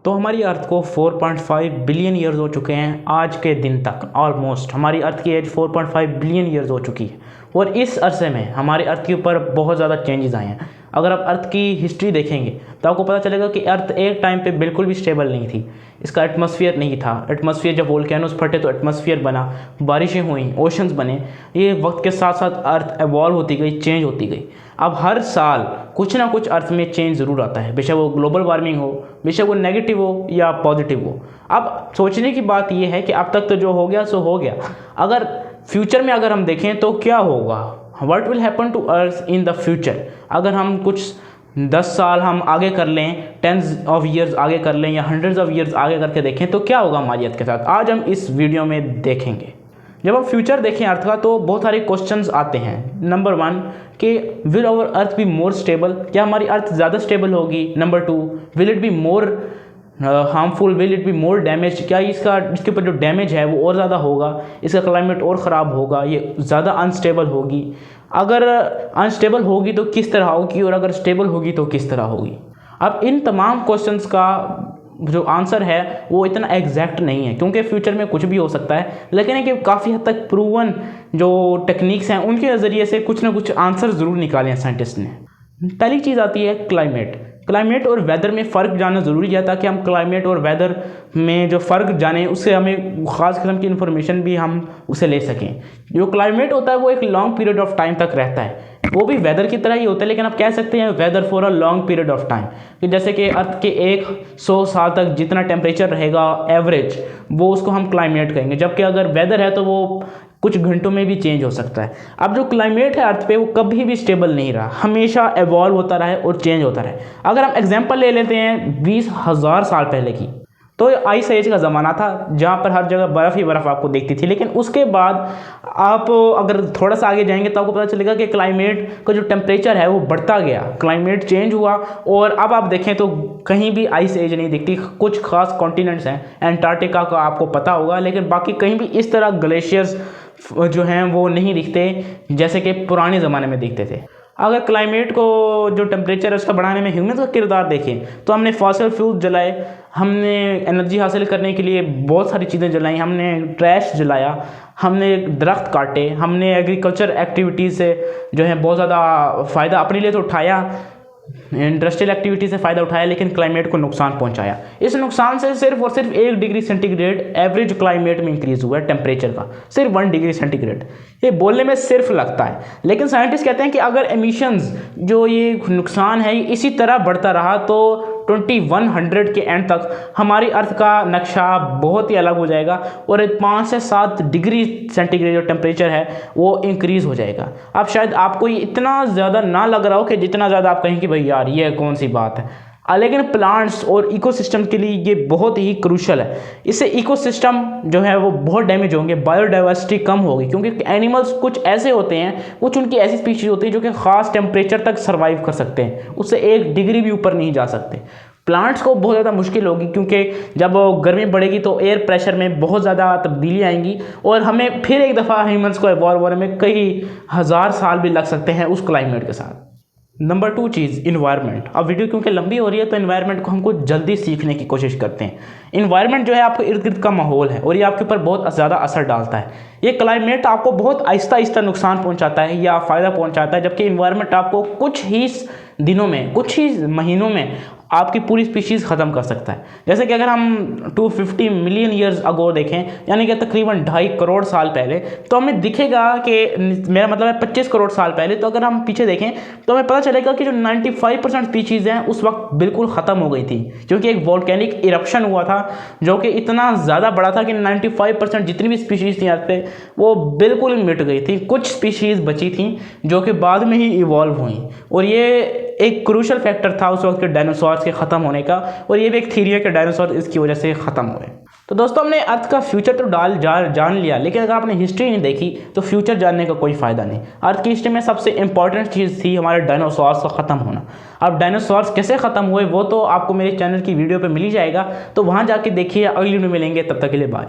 तो हमारी अर्थ को 4.5 बिलियन ईयर्स हो चुके हैं आज के दिन तक। ऑलमोस्ट हमारी अर्थ की एज 4.5 बिलियन ईयर्स हो चुकी है और इस अरसे में हमारे अर्थ के ऊपर बहुत ज़्यादा चेंजेस आए हैं। अगर आप अर्थ की हिस्ट्री देखेंगे तो आपको पता चलेगा कि अर्थ एक टाइम पे बिल्कुल भी स्टेबल नहीं थी। इसका एटमॉस्फेयर नहीं था। एटमॉस्फेयर जब वोल्केनोस फटे तो एटमॉस्फेयर बना, बारिशें हुई, ओशंस बने। ये वक्त के साथ साथ अर्थ एवॉल्व होती गई, चेंज होती गई। अब हर साल कुछ ना कुछ अर्थ में चेंज ज़रूर आता है, बेशक वो ग्लोबल वार्मिंग हो, बेशक वो नेगेटिव हो या पॉजिटिव हो। अब सोचने की बात यह है कि अब तक तो जो हो गया सो हो गया। अगर फ्यूचर में अगर हम देखें तो क्या होगा, what will happen to Earth in the future. अगर हम कुछ 10 साल हम आगे कर लें, 10s ऑफ ईयर्स आगे कर लें या 100s ऑफ ईयर्स आगे करके देखें तो क्या होगा हमारी अर्थ के साथ, आज हम इस वीडियो में देखेंगे। जब हम फ्यूचर देखें अर्थ का तो बहुत सारे क्वेश्चंस आते हैं। नंबर 1 कि will our Earth be more stable, क्या हमारी अर्थ ज़्यादा स्टेबल होगी। Number 2 will it be more harmful, will it be more damage, क्या इसके ऊपर जो डैमेज है वो और ज़्यादा होगा, इसका क्लाइमेट और ख़राब होगा, ये ज़्यादा अनस्टेबल होगी। अगर अनस्टेबल होगी तो किस तरह होगी और अगर स्टेबल होगी तो किस तरह होगी। अब इन तमाम क्वेश्चंस का जो आंसर है वो इतना एग्जैक्ट नहीं है क्योंकि फ्यूचर में कुछ भी हो सकता है, लेकिन कि काफ़ी हद तक प्रूवन जो टेक्निक्स हैं उनके नज़रिए से कुछ ना कुछ आंसर ज़रूर निकाले हैं साइंटिस्ट ने। पहली चीज़ आती है क्लाइमेट और वेदर में फ़र्क जानना ज़रूरी है ताकि हम क्लाइमेट और वेदर में जो फ़र्क जाने उससे हमें ख़ास किस्म की इन्फॉर्मेशन भी हम उसे ले सकें। जो क्लाइमेट होता है वो एक लॉन्ग पीरियड ऑफ टाइम तक रहता है, वो भी वेदर की तरह ही होता है, लेकिन आप कह सकते हैं weather for a long period of time. कि जैसे कि अर्थ के 100 साल तक जितना टेम्परेचर रहेगा एवरेज, वो उसको हम क्लाइमेट कहेंगे, जबकि अगर वेदर है तो वो कुछ घंटों में भी चेंज हो सकता है। अब जो क्लाइमेट है अर्थ पे वो कभी भी स्टेबल नहीं रहा, हमेशा एवॉल्व होता रहा है और चेंज होता रहा है। अगर हम एग्जांपल ले लेते हैं 20,000 साल पहले की, तो आइस एज का ज़माना था जहाँ पर हर जगह बर्फ़ ही बर्फ़ आपको देखती थी। लेकिन उसके बाद आप अगर थोड़ा सा आगे जाएंगे तो आपको पता चलेगा कि क्लाइमेट का जो टेम्परेचर है वो बढ़ता गया, क्लाइमेट चेंज हुआ और अब आप देखें तो कहीं भी आइस एज नहीं दिखती। कुछ खास कॉन्टिनेंट्स हैं, एंटार्क्टिका का आपको पता होगा, लेकिन बाकी कहीं भी इस तरह ग्लेशियर्स जो हैं वो नहीं दिखते जैसे कि पुराने ज़माने में दिखते थे। अगर क्लाइमेट को जो टेम्परेचर है उसका बढ़ाने में ह्यूमन का किरदार देखें तो हमने फॉसिल फ्यूल जलाए, हमने एनर्जी हासिल करने के लिए बहुत सारी चीज़ें जलाई, हमने ट्रैश जलाया, हमने दरख्त काटे, हमने एग्रीकल्चर एक्टिविटीज़ से जो है बहुत ज़्यादा फ़ायदा अपने लिए तो उठाया, इंडस्ट्रियल एक्टिविटी से फ़ायदा उठाया, लेकिन क्लाइमेट को नुकसान पहुंचाया। इस नुकसान से सिर्फ और सिर्फ 1 डिग्री सेंटीग्रेड एवरेज क्लाइमेट में इंक्रीज़ हुआ है टेम्परेचर का, सिर्फ 1 डिग्री सेंटीग्रेड। ये बोलने में सिर्फ लगता है, लेकिन साइंटिस्ट कहते हैं कि अगर एमिशंस जो ये नुकसान है इसी तरह बढ़ता रहा तो 2100 के एंड तक हमारी अर्थ का नक्शा बहुत ही अलग हो जाएगा और 5 से 7 डिग्री सेंटीग्रेड जो टेम्परेचर है वो इंक्रीज़ हो जाएगा। अब शायद आपको ये इतना ज़्यादा ना लग रहा हो कि जितना ज़्यादा आप कहें कि भाई यार ये कौन सी बात है, लेकिन प्लांट्स और इकोसिस्टम के लिए ये बहुत ही क्रूशल है। इससे इकोसिस्टम जो है वो बहुत डैमेज होंगे, बायोडाइवर्सिटी कम होगी क्योंकि एनिमल्स कुछ ऐसे होते हैं, कुछ उनकी ऐसी स्पीशीज होती है जो कि ख़ास टेम्परेचर तक सर्वाइव कर सकते हैं, उससे 1 डिग्री भी ऊपर नहीं जा सकते। प्लांट्स को बहुत ज़्यादा मुश्किल होगी क्योंकि जब गर्मी बढ़ेगी तो एयर प्रेशर में बहुत ज़्यादा तब्दीली आएंगी और हमें फिर एक दफ़ा ह्यूमंस को इवॉल्व होने में कई हज़ार साल भी लग सकते हैं उस क्लाइमेट के साथ। नंबर 2 चीज़ इन्वायरमेंट। अब वीडियो क्योंकि लंबी हो रही है तो इन्वायरमेंट को हमको जल्दी सीखने की कोशिश करते हैं। इन्वायरमेंट जो है आपके इर्द गिर्द का माहौल है और ये आपके ऊपर बहुत ज़्यादा असर डालता है। ये क्लाइमेट आपको बहुत आहिस्ता आहिस्ता नुकसान पहुंचाता है या फ़ायदा पहुंचाता है, जबकि इन्वायरमेंट आपको कुछ ही दिनों में, कुछ ही महीनों में आपकी पूरी स्पीशीज़ ख़त्म कर सकता है। जैसे कि अगर हम 250 मिलियन ईयर्स अगो देखें, यानी कि तकरीबन 2.5 करोड़ साल पहले, तो हमें दिखेगा कि मेरा मतलब है 25 करोड़ साल पहले, तो अगर हम पीछे देखें तो हमें पता चलेगा कि जो 95% स्पीशीज़ हैं उस वक्त बिल्कुल ख़त्म हो गई थी क्योंकि एक वोल्केनिक इरप्शन हुआ था जो कि इतना ज़्यादा बड़ा था कि 95% जितनी भी स्पीशीज़ थी यहाँ पे वो बिल्कुल मिट गई थी। कुछ स्पीशीज़ बची थी जो कि बाद में ही इवॉल्व हुई और ये एक क्रूशल फैक्टर था उस वक्त के डायनासोर्स के ख़त्म होने का, और ये भी एक थ्योरी है कि डायनासोर इसकी वजह से ख़त्म हुए। तो दोस्तों हमने अर्थ का फ्यूचर तो जान लिया, लेकिन अगर आपने हिस्ट्री नहीं देखी तो फ्यूचर जानने का कोई फ़ायदा नहीं। अर्थ की हिस्ट्री में सबसे इंपॉर्टेंट चीज़ थी हमारे डायनासोर्स का ख़त्म होना। अब डायनासोर्स कैसे ख़त्म हुए वो तो आपको मेरे चैनल की वीडियो पे मिल ही जाएगा, तो वहाँ जाके देखिए। अगली वीडियो मिलेंगे, तब तक के लिए बाय।